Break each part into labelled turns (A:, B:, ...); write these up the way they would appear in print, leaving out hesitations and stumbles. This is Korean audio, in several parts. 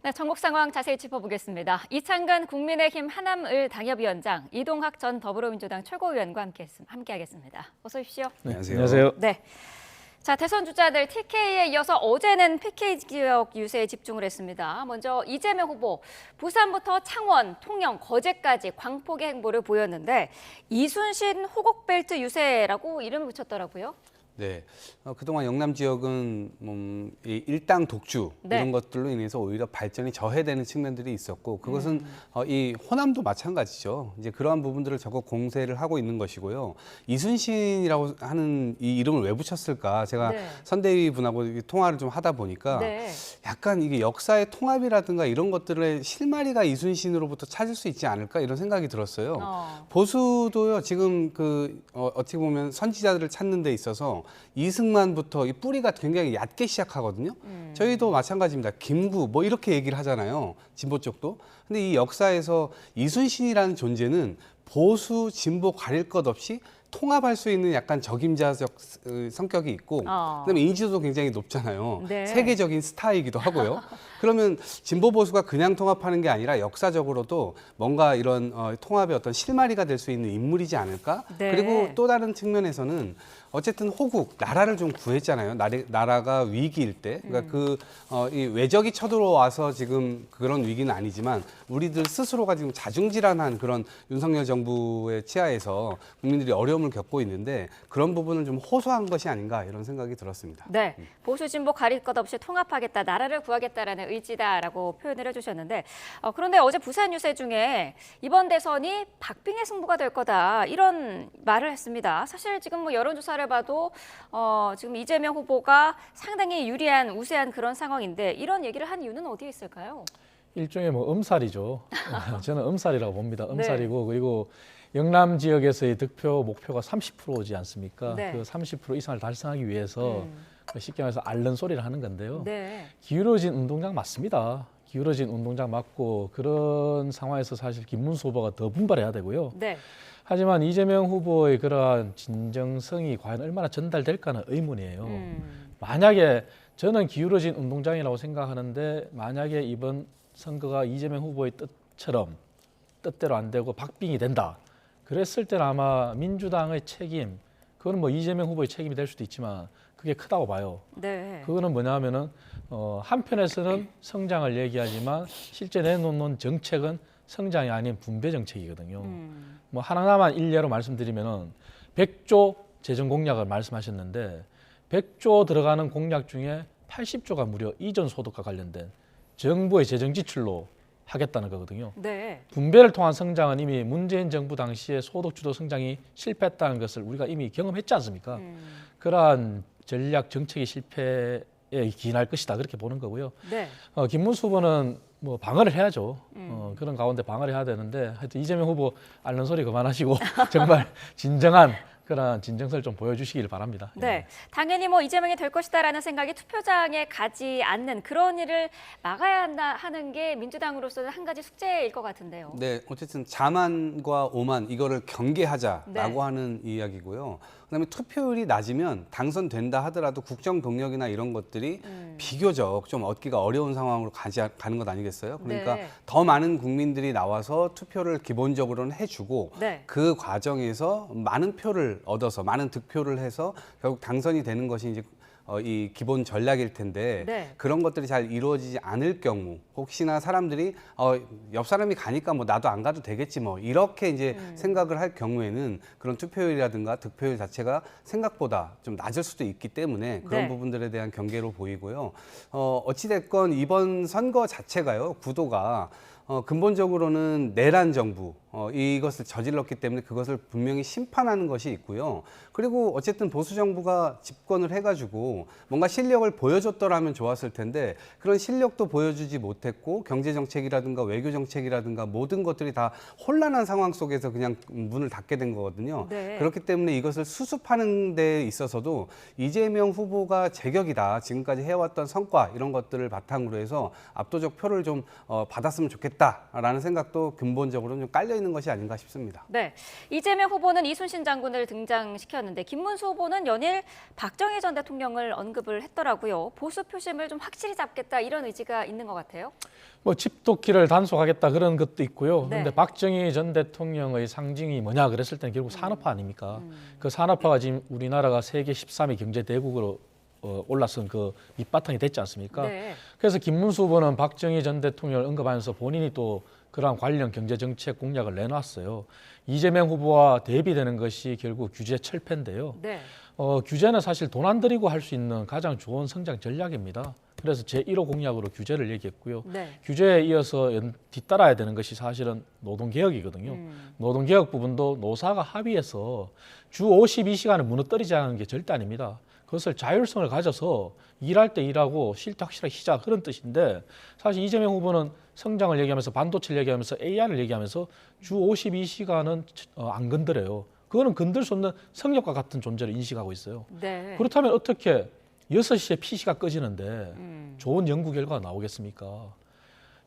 A: 네, 전국 상황 자세히 짚어보겠습니다. 이창근 국민의힘 하남을 당협위원장, 이동학 전 더불어민주당 최고위원과 함께하겠습니다. 어서 오십시오.
B: 네, 안녕하세요.
A: 네. 자, 대선 주자들 TK에 이어서 어제는 PK 지역 유세에 집중을 했습니다. 먼저 이재명 후보, 부산부터 창원, 통영, 거제까지 광폭의 행보를 보였는데 이순신 호곡벨트 유세라고 이름을 붙였더라고요.
B: 네, 그동안 영남 지역은 이 일당 독주 이런 것들로 인해서 오히려 발전이 저해되는 측면들이 있었고 그것은 이 호남도 마찬가지죠. 이제 그러한 부분들을 적극 공세를 하고 있는 것이고요. 이순신이라고 하는 이 이름을 왜 붙였을까? 제가 선대위 분하고 통화를 좀 하다 보니까 약간 이게 역사의 통합이라든가 이런 것들의 실마리가 이순신으로부터 찾을 수 있지 않을까 이런 생각이 들었어요. 보수도요 지금 어떻게 보면 선지자들을 찾는 데 있어서 이승만부터 이 뿌리가 굉장히 얕게 시작하거든요. 저희도 마찬가지입니다. 김구 뭐 이렇게 얘기를 하잖아요. 진보 쪽도. 근데 이 역사에서 이순신이라는 존재는 보수 진보 가릴 것 없이 통합할 수 있는 약간 적임자적 성격이 있고 그다음에 인지도도 굉장히 높잖아요. 세계적인 스타이기도 하고요. 그러면 진보 보수가 그냥 통합하는 게 아니라 역사적으로도 뭔가 이런 통합의 어떤 실마리가 될 수 있는 인물이지 않을까? 그리고 또 다른 측면에서는 어쨌든 호국, 나라를 좀 구했잖아요. 나라가 위기일 때. 그러니까 이 외적이 쳐들어와서 지금 그런 위기는 아니지만 우리들 스스로가 지금 자중질환한 그런 윤석열 정부의 치하에서 국민들이 어려움을 겪고 있는데 그런 부분을 좀 호소한 것이 아닌가 이런 생각이 들었습니다.
A: 네, 보수 진보 가릴 것 없이 통합하겠다, 나라를 구하겠다라는 의지다라고 표현을 해주셨는데 그런데 어제 부산 유세 중에 이번 대선이 박빙의 승부가 될 거다 이런 말을 했습니다. 사실 지금 뭐 여론조사를 봐도 지금 이재명 후보가 상당히 유리한 우세한 그런 상황인데 이런 얘기를 한 이유는 어디에 있을까요?
C: 일종의 뭐 음살이죠. 저는 음살이라고 봅니다. 음살이고 그리고 영남 지역에서의 득표 목표가 30%지 않습니까? 그 30% 이상을 달성하기 위해서 쉽게 말해서 앓는 소리를 하는 건데요. 기울어진 운동장 맞습니다. 기울어진 운동장 맞고 그런 상황에서 사실 김문수 후보가 더 분발해야 되고요. 하지만 이재명 후보의 그러한 진정성이 과연 얼마나 전달될까는 의문이에요. 만약에 저는 기울어진 운동장이라고 생각하는데 만약에 이번 선거가 이재명 후보의 뜻대로 안 되고 박빙이 된다. 그랬을 때는 아마 민주당의 책임, 그거는 뭐 이재명 후보의 책임이 될 수도 있지만 그게 크다고 봐요. 그거는 뭐냐 하면은 한편에서는 성장을 얘기하지만 실제 내놓는 정책은 성장이 아닌 분배 정책이거든요. 뭐 하나만 일례로 말씀드리면은 100조 재정 공약을 말씀하셨는데 100조 들어가는 공약 중에 80조가 무려 이전 소득과 관련된 정부의 재정 지출로 하겠다는 거거든요. 분배를 통한 성장은 이미 문재인 정부 당시에 소득 주도 성장이 실패했다는 것을 우리가 이미 경험했지 않습니까? 그러한 전략 정책의 실패에 기인할 것이다 그렇게 보는 거고요. 김문수 후보는 뭐 방어를 해야죠. 그런 가운데 방어를 해야 되는데 하여튼 이재명 후보 앓는 소리 그만하시고 정말 진정한 그런 진정성을 좀 보여주시길 바랍니다.
A: 당연히 뭐 이재명이 될 것이다라는 생각이 투표장에 가지 않는 그런 일을 막아야 한다 하는 게 민주당으로서는 한 가지 숙제일 것 같은데요.
B: 네, 어쨌든 자만과 오만 이거를 경계하자라고 하는 이야기고요. 그다음에 투표율이 낮으면 당선된다 하더라도 국정 동력이나 이런 것들이 비교적 좀 얻기가 어려운 상황으로 가는 것 아니겠어요? 그러니까 더 많은 국민들이 나와서 투표를 기본적으로는 해주고 그 과정에서 많은 표를 얻어서 많은 득표를 해서 결국 당선이 되는 것이 이제 이 기본 전략일 텐데 그런 것들이 잘 이루어지지 않을 경우 혹시나 사람들이 옆 사람이 가니까 뭐 나도 안 가도 되겠지 뭐 이렇게 이제 생각을 할 경우에는 그런 투표율이라든가 득표율 자체가 생각보다 좀 낮을 수도 있기 때문에 그런 부분들에 대한 경계로 보이고요. 어찌됐건 이번 선거 자체가요 구도가 근본적으로는 내란 정부 이것을 저질렀기 때문에 그것을 분명히 심판하는 것이 있고요. 그리고 어쨌든 보수 정부가 집권을 해가지고 뭔가 실력을 보여줬더라면 좋았을 텐데 그런 실력도 보여주지 못했고 경제 정책이라든가 외교 정책이라든가 모든 것들이 다 혼란한 상황 속에서 그냥 문을 닫게 된 거거든요. 그렇기 때문에 이것을 수습하는 데 있어서도 이재명 후보가 제격이다. 지금까지 해왔던 성과 이런 것들을 바탕으로 해서 압도적 표를 좀 받았으면 좋겠다. 하겠다라는 생각도 근본적으로 좀 깔려 있는 것이 아닌가 싶습니다.
A: 네, 이재명 후보는 이순신 장군을 등장시켰는데 김문수 후보는 연일 박정희 전 대통령을 언급을 했더라고요. 보수 표심을 좀 확실히 잡겠다 이런 의지가 있는 것 같아요.
C: 뭐 집도끼를 단속하겠다 그런 것도 있고요.
A: 네.
C: 그런데 박정희 전 대통령의 상징이 뭐냐 그랬을 때는 결국 산업화 아닙니까? 그 산업화가 지금 우리나라가 세계 13위 경제 대국으로 올라선 그 밑바탕이 됐지 않습니까?
A: 네.
C: 그래서 김문수 후보는 박정희 전 대통령을 언급하면서 본인이 또 그러한 관련 경제정책 공약을 내놨어요. 이재명 후보와 대비되는 것이 결국 규제 철폐인데요.
A: 네.
C: 규제는 사실 돈 안 들이고 할 수 있는 가장 좋은 성장 전략입니다. 그래서 제1호 공약으로 규제를 얘기했고요.
A: 네.
C: 규제에 이어서 뒤따라야 되는 것이 사실은 노동개혁이거든요. 노동개혁 부분도 노사가 합의해서 주 52시간을 무너뜨리자는 게 절대 아닙니다. 그것을 자율성을 가져서 일할 때 일하고 쉴 때 확실하게 쉬자 그런 뜻인데 사실 이재명 후보는 성장을 얘기하면서 반도체를 얘기하면서 AI를 얘기하면서 주 52시간은 안 건드려요. 그거는 건들 수 없는 성역과 같은 존재를 인식하고 있어요.
A: 네.
C: 그렇다면 어떻게 6시에 PC가 꺼지는데 좋은 연구 결과가 나오겠습니까?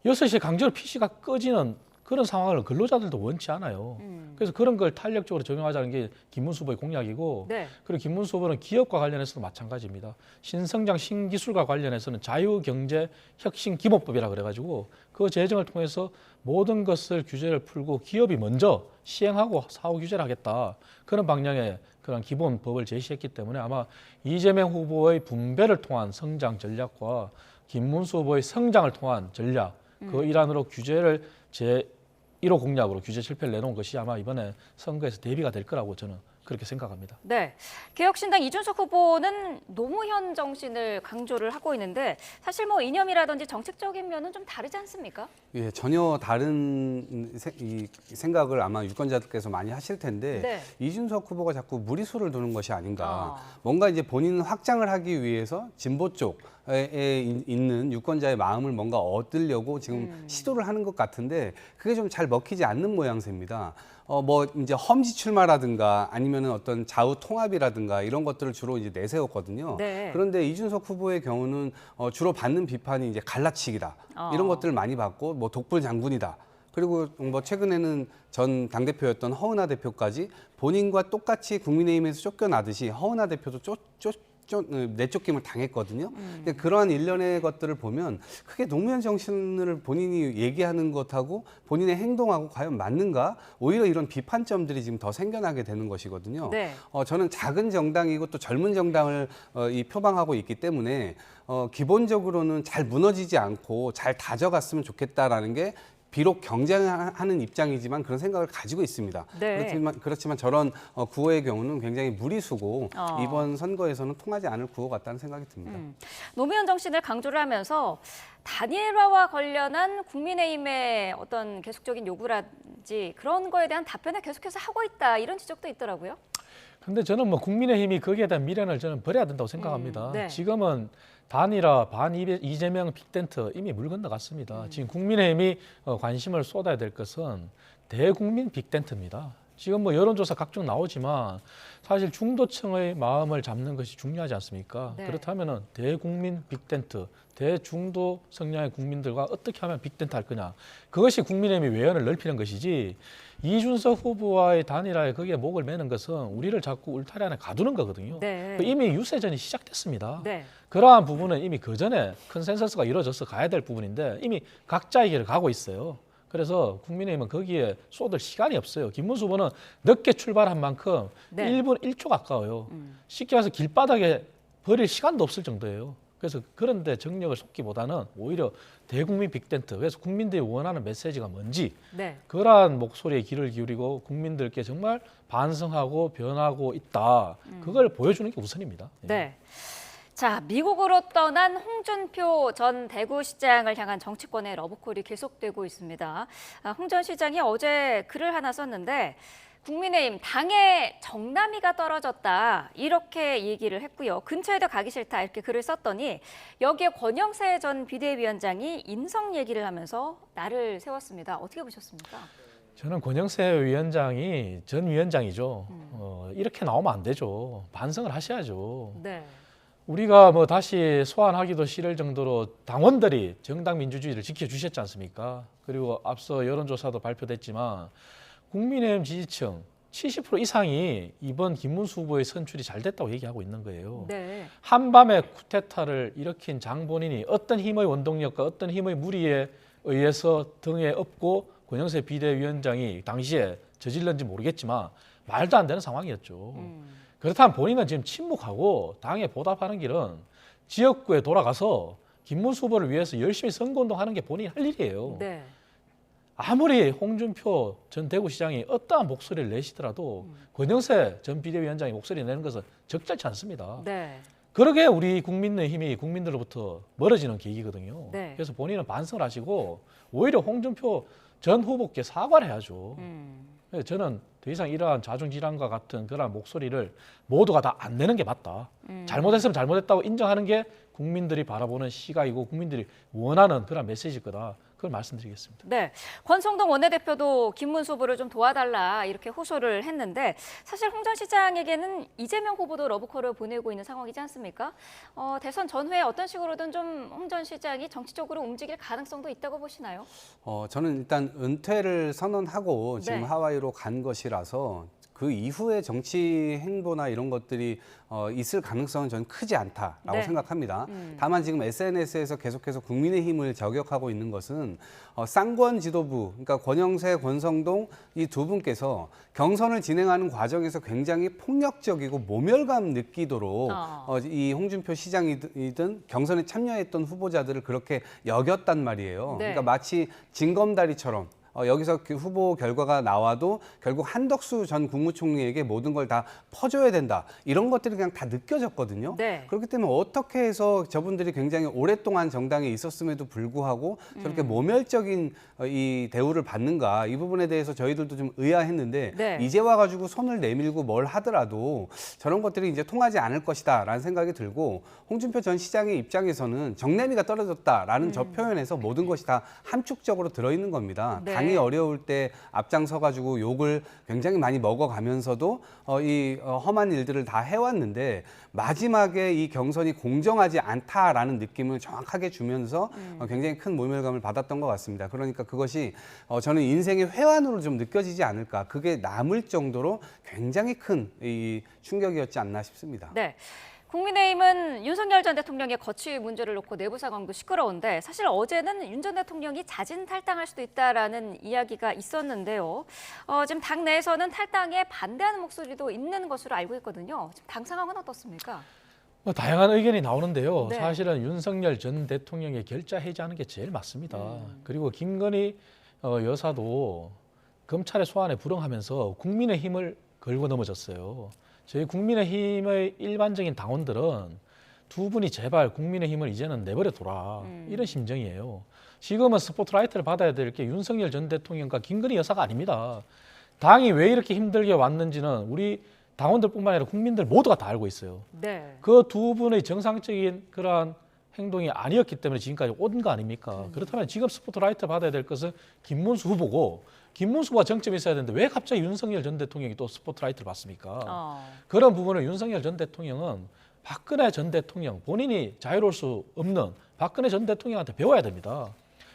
C: 6시에 강제로 PC가 꺼지는 그런 상황을 근로자들도 원치 않아요. 그래서 그런 걸 탄력적으로 적용하자는 게 김문수 후보의 공약이고
A: 네.
C: 그리고 김문수 후보는 기업과 관련해서도 마찬가지입니다. 신성장 신기술과 관련해서는 자유경제혁신기본법이라 그래가지고 그 제정을 통해서 모든 것을 규제를 풀고 기업이 먼저 시행하고 사후 규제를 하겠다. 그런 방향의 그런 기본법을 제시했기 때문에 아마 이재명 후보의 분배를 통한 성장 전략과 김문수 후보의 성장을 통한 전략 그 일환으로 규제를 제1호 공약으로 규제 실패를 내놓은 것이 아마 이번에 선거에서 대비가 될 거라고 저는 그렇게 생각합니다.
A: 네, 개혁신당 이준석 후보는 노무현 정신을 강조를 하고 있는데 사실 뭐 이념이라든지 정책적인 면은 좀 다르지 않습니까?
B: 예, 전혀 다른 이 생각을 아마 유권자들께서 많이 하실 텐데
A: 네.
B: 이준석 후보가 자꾸 무리수를 두는 것이 아닌가. 뭔가 이제 본인은 확장을 하기 위해서 진보 쪽에 있는 유권자의 마음을 뭔가 얻으려고 지금 시도를 하는 것 같은데 그게 좀 잘 먹히지 않는 모양새입니다. 뭐 이제 험지 출마라든가 아니면은 어떤 좌우 통합이라든가 이런 것들을 주로 이제 내세웠거든요.
A: 네.
B: 그런데 이준석 후보의 경우는 주로 받는 비판이 이제 갈라치기다 이런 것들을 많이 받고 뭐 독불 장군이다. 그리고 뭐 최근에는 전 당대표였던 허은하 대표까지 본인과 똑같이 국민의힘에서 쫓겨나듯이 허은하 대표도 내쫓김을 당했거든요. 근데 그러한 일련의 것들을 보면 크게 노무현 정신을 본인이 얘기하는 것하고 본인의 행동하고 과연 맞는가? 오히려 이런 비판점들이 지금 더 생겨나게 되는 것이거든요.
A: 네.
B: 저는 작은 정당이고 또 젊은 정당을 표방하고 있기 때문에 기본적으로는 잘 무너지지 않고 잘 다져갔으면 좋겠다라는 게 비록 경쟁하는 입장이지만 그런 생각을 가지고 있습니다.
A: 네.
B: 그렇지만 저런 구호의 경우는 굉장히 무리수고 이번 선거에서는 통하지 않을 구호 같다는 생각이 듭니다.
A: 노무현 정신을 강조를 하면서 단일화와 관련한 국민의힘의 어떤 계속적인 요구라든지 그런 거에 대한 답변을 계속해서 하고 있다 이런 지적도 있더라고요.
C: 근데 저는 뭐 국민의힘이 거기에 대한 미련을 저는 버려야 된다고 생각합니다.
A: 네.
C: 지금은 단일화, 반 이재명 빅텐트 이미 물 건너갔습니다. 지금 국민의힘이 관심을 쏟아야 될 것은 대국민 빅텐트입니다. 지금 뭐 여론조사 각종 나오지만 사실 중도층의 마음을 잡는 것이 중요하지 않습니까?
A: 네.
C: 그렇다면은 대국민 빅텐트, 대중도 성향의 국민들과 어떻게 하면 빅텐트 할 거냐. 그것이 국민의힘이 외연을 넓히는 것이지 이준석 후보와의 단일화에 거기에 목을 매는 것은 우리를 자꾸 울타리 안에 가두는 거거든요.
A: 네.
C: 이미 유세전이 시작됐습니다.
A: 네.
C: 그러한 부분은 이미 그 전에 컨센서스가 이루어져서 가야 될 부분인데 이미 각자의 길을 가고 있어요. 그래서 국민의힘은 거기에 쏟을 시간이 없어요. 김문수 후보는 늦게 출발한 만큼
A: 네.
C: 1분 1초 가까워요. 쉽게 말해서 길바닥에 버릴 시간도 없을 정도예요. 그래서 그런데 정력을 쏟기보다는 오히려 대국민 빅텐트, 그래서 국민들이 원하는 메시지가 뭔지
A: 네.
C: 그러한 목소리에 귀를 기울이고 국민들께 정말 반성하고 변하고 있다. 그걸 보여주는 게 우선입니다.
A: 네. 자, 미국으로 떠난 홍준표 전 대구시장을 향한 정치권의 러브콜이 계속되고 있습니다. 홍 전 시장이 어제 글을 하나 썼는데 국민의힘 당의 정남이가 떨어졌다 이렇게 얘기를 했고요. 근처에도 가기 싫다 이렇게 글을 썼더니 여기에 권영세 전 비대위원장이 인성 얘기를 하면서 날을 세웠습니다. 어떻게 보셨습니까?
C: 저는 권영세 위원장이 전 위원장이죠. 이렇게 나오면 안 되죠. 반성을 하셔야죠.
A: 네.
C: 우리가 뭐 다시 소환하기도 싫을 정도로 당원들이 정당 민주주의를 지켜주셨지 않습니까? 그리고 앞서 여론조사도 발표됐지만 국민의힘 지지층 70% 이상이 이번 김문수 후보의 선출이 잘 됐다고 얘기하고 있는 거예요.
A: 네.
C: 한밤에 쿠데타를 일으킨 장본인이 어떤 힘의 원동력과 어떤 힘의 무리에 의해서 등에 업고 권영세 비대위원장이 당시에 저질렀는지 모르겠지만 말도 안 되는 상황이었죠. 그렇다면 본인은 지금 침묵하고 당에 보답하는 길은 지역구에 돌아가서 김문수 후보를 위해서 열심히 선거운동하는 게 본인이 할 일이에요.
A: 네.
C: 아무리 홍준표 전 대구시장이 어떠한 목소리를 내시더라도 권영세 전 비대위원장이 목소리 내는 것은 적절치 않습니다.
A: 네.
C: 그러게 우리 국민의힘이 국민들로부터 멀어지는 계기거든요.
A: 네.
C: 그래서 본인은 반성을 하시고 오히려 홍준표 전 후보께 사과를 해야죠. 그래서 저는 더 이상 이러한 자중질환과 같은 그런 목소리를 모두가 다 안 내는 게 맞다. 잘못했으면 잘못했다고 인정하는 게 국민들이 바라보는 시각이고 국민들이 원하는 그런 메시지일 거다. 그걸 말씀드리겠습니다.
A: 네, 권성동 원내대표도 김문수 후보를 좀 도와달라 이렇게 호소를 했는데 사실 홍 전 시장에게는 이재명 후보도 러브콜을 보내고 있는 상황이지 않습니까? 대선 전후에 어떤 식으로든 좀 홍 전 시장이 정치적으로 움직일 가능성도 있다고 보시나요?
B: 저는 일단 은퇴를 선언하고 지금
A: 네.
B: 하와이로 간 것이라서 그 이후에 정치 행보나 이런 것들이 있을 가능성은 저는 크지 않다라고
A: 네.
B: 생각합니다. 다만 지금 SNS에서 계속해서 국민의힘을 저격하고 있는 것은 쌍권 지도부, 그러니까 권영세, 권성동 이 두 분께서 경선을 진행하는 과정에서 굉장히 폭력적이고 모멸감 느끼도록 이 홍준표 시장이든 경선에 참여했던 후보자들을 그렇게 여겼단 말이에요.
A: 네.
B: 그러니까 마치 징검다리처럼 여기서 그 후보 결과가 나와도 결국 한덕수 전 국무총리에게 모든 걸 다 퍼줘야 된다. 이런 것들이 그냥 다 느껴졌거든요.
A: 네.
B: 그렇기 때문에 어떻게 해서 저분들이 굉장히 오랫동안 정당에 있었음에도 불구하고 저렇게 모멸적인 이 대우를 받는가 이 부분에 대해서 저희들도 좀 의아했는데
A: 네.
B: 이제 와가지고 손을 내밀고 뭘 하더라도 저런 것들이 이제 통하지 않을 것이다라는 생각이 들고 홍준표 전 시장의 입장에서는 정내미가 떨어졌다라는 저 표현에서 모든 것이 다 함축적으로 들어있는 겁니다.
A: 네.
B: 당이 어려울 때 앞장서가지고 욕을 굉장히 많이 먹어가면서도 이 험한 일들을 다 해왔는데 마지막에 이 경선이 공정하지 않다라는 느낌을 정확하게 주면서 굉장히 큰 모멸감을 받았던 것 같습니다. 그러니까 그것이 저는 인생의 회환으로 좀 느껴지지 않을까. 그게 남을 정도로 굉장히 큰 이 충격이었지 않나 싶습니다.
A: 네. 국민의힘은 윤석열 전 대통령의 거취 문제를 놓고 내부 상황도 시끄러운데 사실 어제는 윤 전 대통령이 자진 탈당할 수도 있다라는 이야기가 있었는데요. 지금 당 내에서는 탈당에 반대하는 목소리도 있는 것으로 알고 있거든요. 지금 당 상황은 어떻습니까?
C: 뭐 다양한 의견이 나오는데요.
A: 네.
C: 사실은 윤석열 전 대통령의 결자 해지하는 게 제일 맞습니다. 그리고 김건희 여사도 검찰의 소환에 불응하면서 국민의힘을 걸고 넘어졌어요. 저희 국민의힘의 일반적인 당원들은 두 분이 제발 국민의힘을 이제는 내버려둬라 이런 심정이에요. 지금은 스포트라이트를 받아야 될 게 윤석열 전 대통령과 김건희 여사가 아닙니다. 당이 왜 이렇게 힘들게 왔는지는 우리 당원들뿐만 아니라 국민들 모두가 다 알고 있어요.
A: 네.
C: 그 두 분의 정상적인 그러한 행동이 아니었기 때문에 지금까지 온 거 아닙니까? 그렇다면 지금 스포트라이트 받아야 될 것은 김문수 후보고 김문수 후보가 정점이 있어야 되는데 왜 갑자기 윤석열 전 대통령이 또 스포트라이트를 받습니까? 그런 부분을 윤석열 전 대통령은 박근혜 전 대통령, 본인이 자유로울 수 없는 박근혜 전 대통령한테 배워야 됩니다.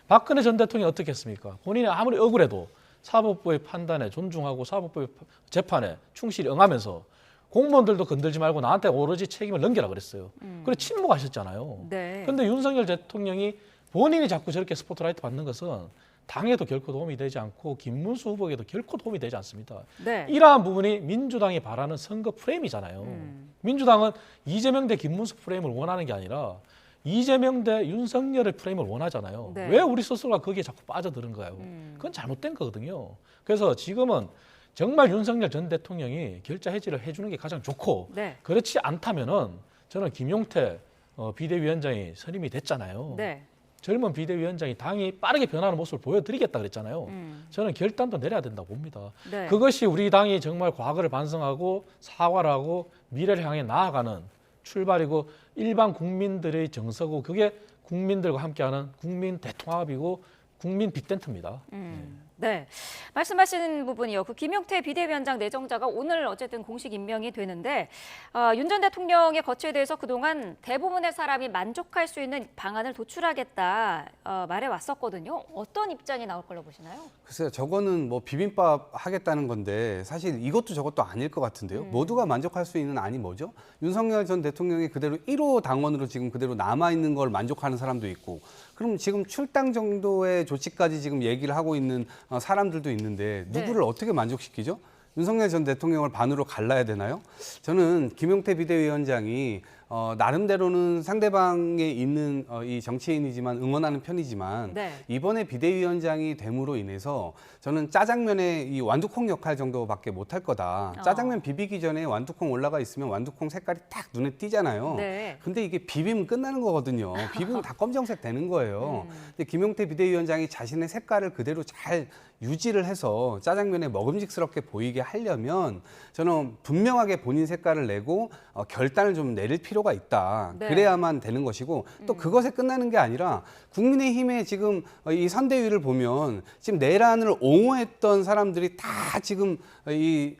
C: 박근혜 전 대통령이 어떻게 했습니까? 본인이 아무리 억울해도 사법부의 판단에 존중하고 사법부의 재판에 충실히 응하면서 공무원들도 건들지 말고 나한테 오로지 책임을 넘겨라 그랬어요. 그래 침묵하셨잖아요.
A: 네.
C: 그런데 윤석열 대통령이 본인이 자꾸 저렇게 스포트라이트 받는 것은 당에도 결코 도움이 되지 않고 김문수 후보에게도 결코 도움이 되지 않습니다.
A: 네.
C: 이러한 부분이 민주당이 바라는 선거 프레임이잖아요. 민주당은 이재명 대 김문수 프레임을 원하는 게 아니라 이재명 대 윤석열의 프레임을 원하잖아요.
A: 네.
C: 왜 우리 스스로가 거기에 자꾸 빠져드는가요? 그건 잘못된 거거든요. 그래서 지금은 정말 윤석열 전 대통령이 결자 해지를 해주는 게 가장 좋고
A: 네.
C: 그렇지 않다면은 저는 김용태 비대위원장이 선임이 됐잖아요.
A: 네.
C: 젊은 비대위원장이 당이 빠르게 변하는 모습을 보여드리겠다 그랬잖아요. 저는 결단도 내려야 된다고 봅니다.
A: 네.
C: 그것이 우리 당이 정말 과거를 반성하고 사과를 하고 미래를 향해 나아가는 출발이고 일반 국민들의 정서고 그게 국민들과 함께하는 국민 대통합이고 국민 빅텐트입니다.
A: 네, 말씀하신 부분이요. 그 김용태 비대위원장 내정자가 오늘 어쨌든 공식 임명이 되는데 윤 전 대통령의 거취에 대해서 그동안 대부분의 사람이 만족할 수 있는 방안을 도출하겠다 말해 왔었거든요. 어떤 입장이 나올 걸로 보시나요?
B: 글쎄요, 저거는 뭐 비빔밥 하겠다는 건데 사실 이것도 저것도 아닐 것 같은데요. 모두가 만족할 수 있는 안이 뭐죠? 윤석열 전 대통령이 그대로 1호 당원으로 지금 그대로 남아 있는 걸 만족하는 사람도 있고, 그럼 지금 출당 정도의 조치까지 지금 얘기를 하고 있는 사람들도 있는데 누구를 어떻게 만족시키죠? 윤석열 전 대통령을 반으로 갈라야 되나요? 저는 김용태 비대위원장이 나름대로는 상대방에 있는 이 정치인이지만 응원하는 편이지만
A: 네.
B: 이번에 비대위원장이 됨으로 인해서 저는 짜장면의 이 완두콩 역할 정도밖에 못할 거다. 짜장면 비비기 전에 완두콩 올라가 있으면 완두콩 색깔이 딱 눈에 띄잖아요.
A: 네.
B: 근데 이게 비비면 끝나는 거거든요. 비비면 다 검정색 되는 거예요. 근데 김용태 비대위원장이 자신의 색깔을 그대로 잘 유지를 해서 짜장면에 먹음직스럽게 보이게 하려면 저는 분명하게 본인 색깔을 내고 결단을 좀 내릴 필요가 있다.
A: 네.
B: 그래야만 되는 것이고 또 그것에 끝나는 게 아니라 국민의힘의 지금 이 선대위를 보면 지금 내란을 옹호했던 사람들이 다 지금 이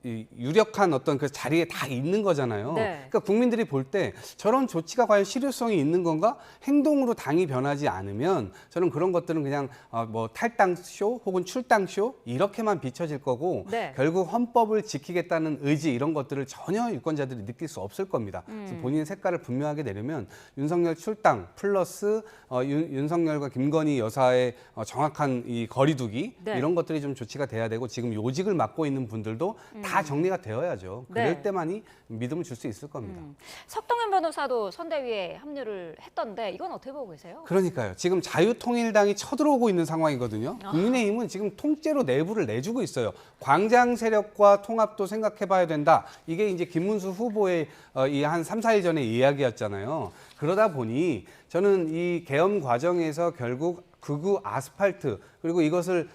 B: 유력한 어떤 그 자리에 다 있는 거잖아요.
A: 네.
B: 그러니까 국민들이 볼 때 저런 조치가 과연 실효성이 있는 건가? 행동으로 당이 변하지 않으면 저는 그런 것들은 그냥 뭐 탈당쇼 혹은 출당쇼 이렇게만 비춰질 거고
A: 네.
B: 결국 헌법을 지키겠다는 의지 이런 것들을 전혀 유권자들이 느낄 수 없을 겁니다. 그래서 본인의 색깔을 분명하게 내려면 윤석열 출당 플러스 윤석열과 김건희 여사의 정확한 이 거리두기
A: 네.
B: 이런 것들이 좀 조치가 돼야 되고 지금 요직을 맡고 있는 분들도 다 정리가 되어야죠. 그럴
A: 네.
B: 때만이 믿음을 줄 수 있을 겁니다.
A: 석동현 변호사도 선대위에 합류를 했던데 이건 어떻게 보고 계세요?
B: 그러니까요. 지금 자유통일당이 쳐들어오고 있는 상황이거든요. 국민의힘은 지금 통째로 내부를 내주고 있어요. 광장 세력과 통합도 생각해봐야 된다. 이게 이제 김문수 후보의 이 한 3, 4일 전에 이야기였잖아요. 그러다 보니 저는 이 계엄 과정에서 결국 극우 아스팔트 그리고 이것을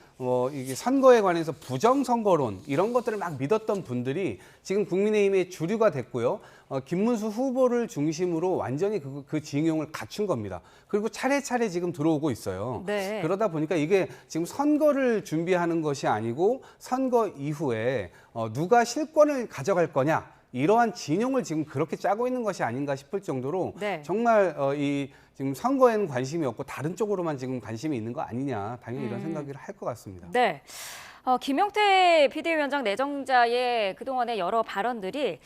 B: 이게 선거에 관해서 부정선거론 이런 것들을 막 믿었던 분들이 지금 국민의힘의 주류가 됐고요. 김문수 후보를 중심으로 완전히 그 징용을 갖춘 겁니다. 그리고 차례차례 지금 들어오고 있어요.
A: 네.
B: 그러다 보니까 이게 지금 선거를 준비하는 것이 아니고 선거 이후에 누가 실권을 가져갈 거냐 이러한 진영을 지금 그렇게 짜고 있는 것이 아닌가 싶을 정도로
A: 네.
B: 정말 이 지금 선거에는 관심이 없고 다른 쪽으로만 지금 관심이 있는 거 아니냐 당연히 이런 생각을 할 것 같습니다.
A: 네. 김용태 비대위원장 내정자의 그동안의 여러 발언들이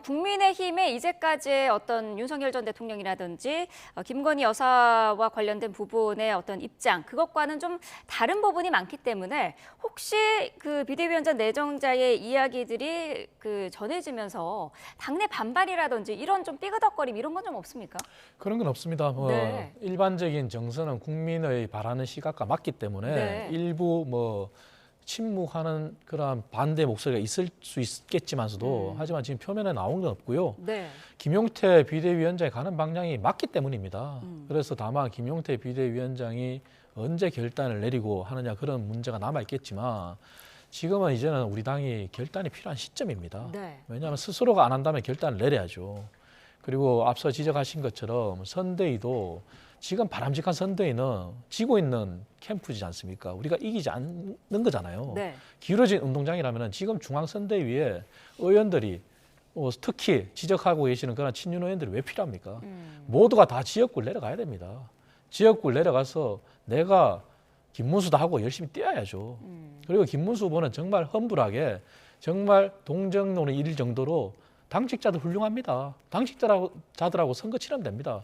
A: 국민의힘의 이제까지의 어떤 윤석열 전 대통령이라든지 김건희 여사와 관련된 부분의 어떤 입장 그것과는 좀 다른 부분이 많기 때문에 혹시 그 비대위원장 내정자의 이야기들이 그 전해지면서 당내 반발이라든지 이런 좀 삐그덕거림 이런 건 좀 없습니까?
C: 그런 건 없습니다.
A: 네.
C: 일반적인 정서는 국민의 바라는 시각과 맞기 때문에
A: 네.
C: 일부 침묵하는 그런 반대 목소리가 있을 수 있겠지만서도 하지만 지금 표면에 나온 건 없고요.
A: 네.
C: 김용태 비대위원장이 가는 방향이 맞기 때문입니다. 그래서 다만 김용태 비대위원장이 언제 결단을 내리고 하느냐 그런 문제가 남아 있겠지만 지금은 이제는 우리 당이 결단이 필요한 시점입니다.
A: 네.
C: 왜냐하면 스스로가 안 한다면 결단을 내려야죠. 그리고 앞서 지적하신 것처럼 선대위도 지금 바람직한 선대위는 지고 있는 캠프지 않습니까? 우리가 이기지 않는 거잖아요.
A: 네.
C: 기울어진 운동장이라면 지금 중앙선대위에 의원들이 특히 지적하고 계시는 그런 친윤 의원들이 왜 필요합니까? 모두가 다 지역구를 내려가야 됩니다. 지역구를 내려가서 내가 김문수도 하고 열심히 뛰어야죠. 그리고 김문수 후보는 정말 험불하게 정말 동정론을 이룰 정도로 당직자들 훌륭합니다. 당직자들하고 선거 치르면 됩니다.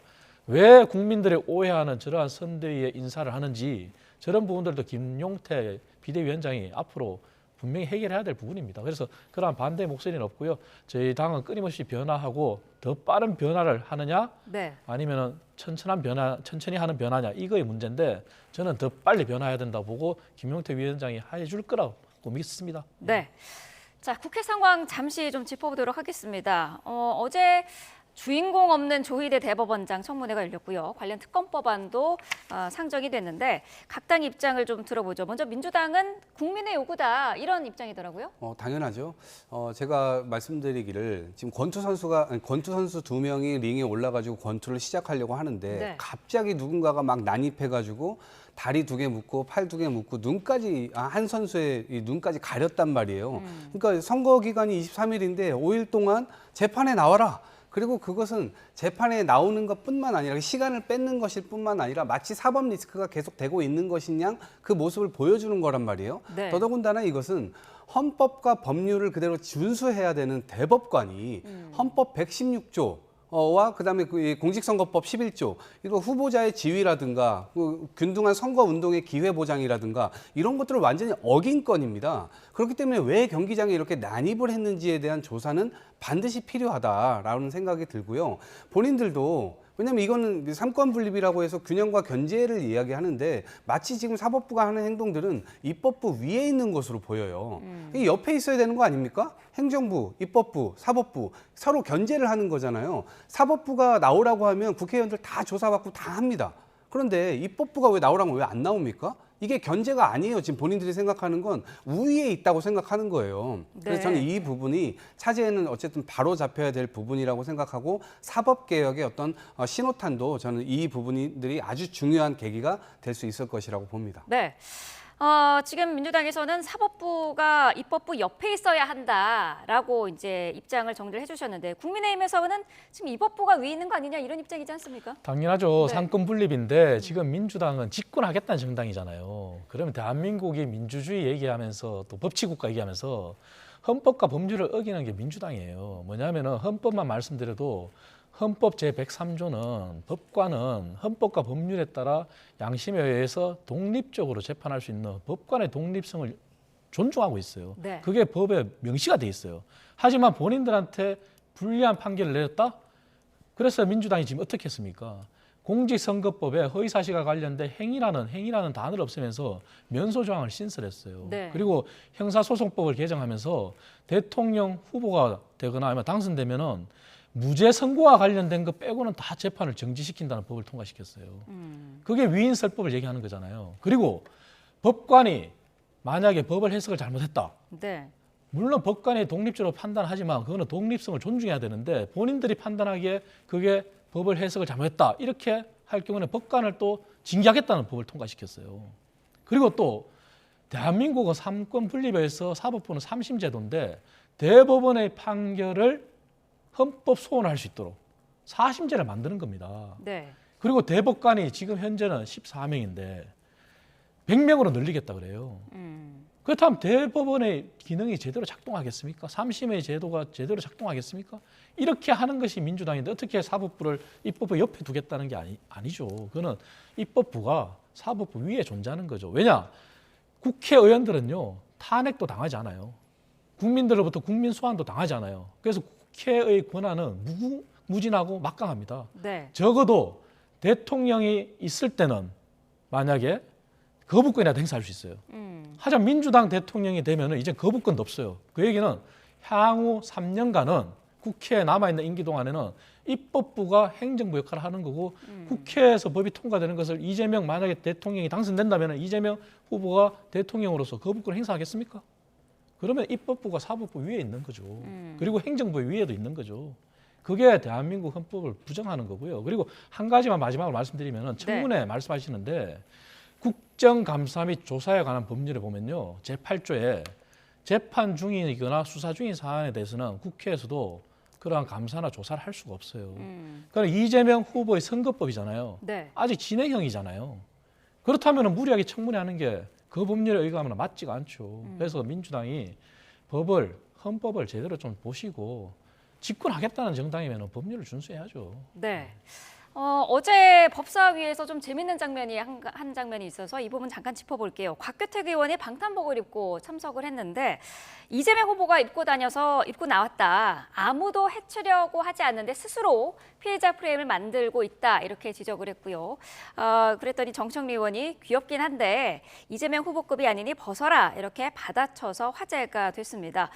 C: 왜 국민들이 오해하는 저러한 선대위의 인사를 하는지 저런 부분들도 김용태 비대위원장이 앞으로 분명히 해결해야 될 부분입니다. 그래서 그러한 반대 목소리는 없고요. 저희 당은 끊임없이 변화하고 더 빠른 변화를 하느냐
A: 네.
C: 아니면 천천히 하는 변화냐 이거의 문제인데 저는 더 빨리 변화해야 된다고 보고 김용태 위원장이 해줄 거라고 믿습니다.
A: 네. 자, 국회 상황 잠시 좀 짚어보도록 하겠습니다. 어제 주인공 없는 조희대 대법원장 청문회가 열렸고요. 관련 특검법안도 상정이 됐는데 각 당 입장을 좀 들어보죠. 먼저 민주당은 국민의 요구다 이런 입장이더라고요.
B: 당연하죠. 제가 말씀드리기를 지금 권투 선수 2명이 링에 올라가지고 권투를 시작하려고 하는데
A: 네.
B: 갑자기 누군가가 막 난입해가지고 다리 2개 묶고 팔 2개 묶고 눈까지 한 선수의 이 눈까지 가렸단 말이에요. 그러니까 선거 기간이 23일인데 5일 동안 재판에 나와라. 그리고 그것은 재판에 나오는 것뿐만 아니라 시간을 뺏는 것일 뿐만 아니라 마치 사법 리스크가 계속되고 있는 것인 양 그 모습을 보여주는 거란 말이에요.
A: 네.
B: 더더군다나 이것은 헌법과 법률을 그대로 준수해야 되는 대법관이 헌법 116조 와 그다음에 그 공직선거법 11조 이거 후보자의 지위라든가 그 균등한 선거 운동의 기회 보장이라든가 이런 것들을 완전히 어긴 건입니다. 그렇기 때문에 왜 경기장에 이렇게 난입을 했는지에 대한 조사는 반드시 필요하다라는 생각이 들고요. 본인들도 왜냐하면 이거는 삼권 분립이라고 해서 균형과 견제를 이야기하는데 마치 지금 사법부가 하는 행동들은 입법부 위에 있는 것으로 보여요. 이 옆에 있어야 되는 거 아닙니까? 행정부, 입법부, 사법부 서로 견제를 하는 거잖아요. 사법부가 나오라고 하면 국회의원들 다 조사받고 다 합니다. 그런데 입법부가 왜 나오라면 왜 안 나옵니까? 이게 견제가 아니에요. 지금 본인들이 생각하는 건 우위에 있다고 생각하는 거예요. 그래서
A: 네.
B: 저는 이 부분이 차제에는 어쨌든 바로 잡혀야 될 부분이라고 생각하고 사법개혁의 어떤 신호탄도 저는 이 부분들이 아주 중요한 계기가 될 수 있을 것이라고 봅니다.
A: 네. 지금 민주당에서는 사법부가 입법부 옆에 있어야 한다라고 이제 입장을 정리를 해주셨는데 국민의힘에서는 지금 입법부가 위에 있는 거 아니냐 이런 입장이지 않습니까?
C: 당연하죠.
A: 네.
C: 상권 분립인데 지금 민주당은 집권하겠다는 정당이잖아요. 그러면 대한민국이 민주주의 얘기하면서 또 법치국가 얘기하면서 헌법과 법률을 어기는 게 민주당이에요. 뭐냐면은 헌법만 말씀드려도 헌법 제103조는 법관은 헌법과 법률에 따라 양심에 의해서 독립적으로 재판할 수 있는 법관의 독립성을 존중하고 있어요.
A: 네.
C: 그게 법에 명시가 돼 있어요. 하지만 본인들한테 불리한 판결을 내렸다? 그래서 민주당이 지금 어떻게 했습니까? 공직선거법에 허위사실과 관련된 행위라는 단어를 없애면서 면소조항을 신설했어요.
A: 네.
C: 그리고 형사소송법을 개정하면서 대통령 후보가 되거나 아니면 당선되면은 무죄 선고와 관련된 거 빼고는 다 재판을 정지시킨다는 법을 통과시켰어요. 그게 위인설법을 얘기하는 거잖아요. 그리고 법관이 만약에 법을 해석을 잘못했다.
A: 네.
C: 물론 법관이 독립적으로 판단하지만 그거는 독립성을 존중해야 되는데 본인들이 판단하기에 그게 법을 해석을 잘못했다. 이렇게 할 경우는 법관을 또 징계하겠다는 법을 통과시켰어요. 그리고 또 대한민국은 삼권 분립에서 사법부는 3심 제도인데 대법원의 판결을 헌법 소원할 수 있도록 4심제를 만드는 겁니다.
A: 네.
C: 그리고 대법관이 지금 현재는 14명인데 100명으로 늘리겠다 그래요. 그렇다면 대법원의 기능이 제대로 작동하겠습니까? 3심의 제도가 제대로 작동하겠습니까? 이렇게 하는 것이 민주당인데 어떻게 사법부를 입법부 옆에 두겠다는 게 아니죠. 그거는 입법부가 사법부 위에 존재하는 거죠. 왜냐? 국회의원들은요. 탄핵도 당하지 않아요. 국민들로부터 국민 소환도 당하지 않아요. 그래서 국회의 권한은 무진하고 막강합니다.
A: 네.
C: 적어도 대통령이 있을 때는 만약에 거부권이라도 행사할 수 있어요. 하지만 민주당 대통령이 되면 이제 거부권도 없어요. 그 얘기는 향후 3년간은 국회에 남아있는 임기 동안에는 입법부가 행정부 역할을 하는 거고 국회에서 법이 통과되는 것을 이재명 만약에 대통령이 당선된다면 이재명 후보가 대통령으로서 거부권을 행사하겠습니까? 그러면 입법부가 사법부 위에 있는 거죠. 그리고 행정부 위에도 있는 거죠. 그게 대한민국 헌법을 부정하는 거고요. 그리고 한 가지만 마지막으로 말씀드리면 청문회 말씀하시는데 국정감사 및 조사에 관한 법률에 보면요. 제8조에 재판 중이거나 수사 중인 사안에 대해서는 국회에서도 그러한 감사나 조사를 할 수가 없어요. 그러니까 이재명 후보의 선거법이잖아요.
A: 네.
C: 아직 진행형이잖아요. 그렇다면 무리하게 청문회하는 게 그 법률에 의거하면 맞지가 않죠. 그래서 민주당이 헌법을 제대로 좀 보시고 집권하겠다는 정당이면 법률을 준수해야죠.
A: 네. 어제 법사위에서 좀 재밌는 장면이 한 장면이 있어서 이 부분 잠깐 짚어볼게요. 곽규택 의원이 방탄복을 입고 참석을 했는데 이재명 후보가 입고 나왔다. 아무도 해치려고 하지 않는데 스스로 피해자 프레임을 만들고 있다. 이렇게 지적을 했고요. 그랬더니 정청래 의원이 귀엽긴 한데 이재명 후보급이 아니니 벗어라. 이렇게 받아쳐서 화제가 됐습니다.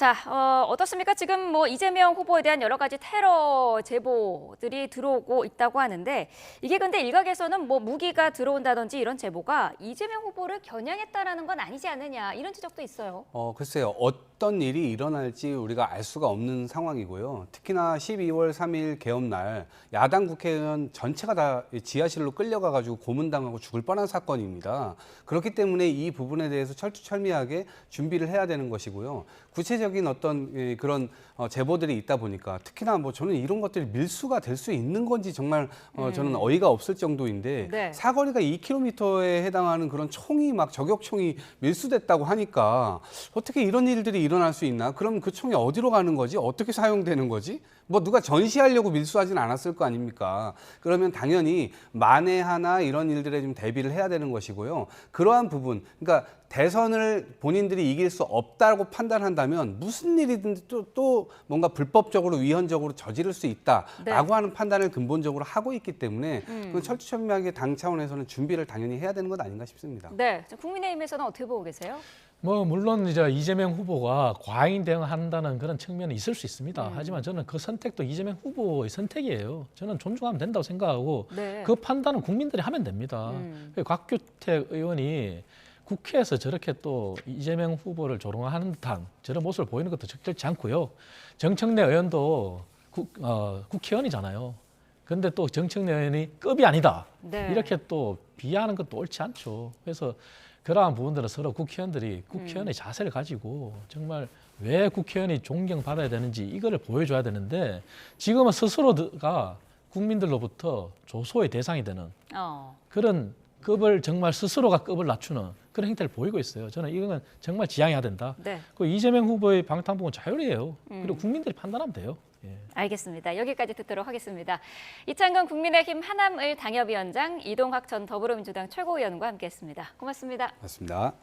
A: 자, 어떻습니까? 지금 뭐 이재명 후보에 대한 여러 가지 테러 제보들이 들어오고 있다고 하는데 이게 근데 일각에서는 뭐 무기가 들어온다든지 이런 제보가 이재명 후보를 겨냥했다라는 건 아니지 않느냐 이런 지적도 있어요.
B: 글쎄요. 어떤 일이 일어날지 우리가 알 수가 없는 상황이고요. 특히나 12월 3일 개업날 야당 국회의원 전체가 다 지하실로 끌려가가지고 고문당하고 죽을 뻔한 사건입니다. 그렇기 때문에 이 부분에 대해서 철두철미하게 준비를 해야 되는 것이고요. 구체적인 어떤 그런 제보들이 있다 보니까 특히나 뭐 저는 이런 것들이 밀수가 될 수 있는 건지 정말 저는 어이가 없을 정도인데
A: 네.
B: 사거리가 2km에 해당하는 그런 총이 막 저격총이 밀수됐다고 하니까 어떻게 이런 일들이 일어날 수 있나? 그럼 그 총이 어디로 가는 거지? 어떻게 사용되는 거지? 뭐 누가 전시하려고 밀수하진 않았을 거 아닙니까? 그러면 당연히 만에 하나 이런 일들에 좀 대비를 해야 되는 것이고요. 그러한 부분, 그러니까 대선을 본인들이 이길 수 없다고 판단한다면 무슨 일이든 또 뭔가 불법적으로 위헌적으로 저지를 수 있다라고
A: 네.
B: 하는 판단을 근본적으로 하고 있기 때문에 그건 철두철미하게 당 차원에서는 준비를 당연히 해야 되는 것 아닌가 싶습니다.
A: 네, 국민의힘에서는 어떻게 보고 계세요?
C: 뭐 물론 이제 이재명 후보가 과잉 대응한다는 그런 측면이 있을 수 있습니다. 하지만 저는 그 선택도 이재명 후보의 선택이에요. 저는 존중하면 된다고 생각하고
A: 네.
C: 그 판단은 국민들이 하면 됩니다. 곽규택 의원이 국회에서 저렇게 또 이재명 후보를 조롱하는 듯한 저런 모습을 보이는 것도 적절치 않고요. 정청래 의원도 국회의원이잖아요. 근데 또 정청래 의원이 급이 아니다.
A: 네.
C: 이렇게 또 비하하는 것도 옳지 않죠. 그래서 그러한 부분들은 서로 국회의원들이 국회의원의 자세를 가지고 정말 왜 국회의원이 존경받아야 되는지 이거를 보여줘야 되는데 지금은 스스로가 국민들로부터 조소의 대상이 되는 그런 급을 정말 스스로가 급을 낮추는 그런 행태를 보이고 있어요. 저는 이거는 정말 지양해야 된다.
A: 네.
C: 그 이재명 후보의 방탄복은 자율이에요. 그리고 국민들이 판단하면 돼요. 예.
A: 알겠습니다. 여기까지 듣도록 하겠습니다. 이창근 국민의힘 하남을 당협위원장, 이동학 전 더불어민주당 최고위원과 함께했습니다. 고맙습니다.
B: 맞습니다.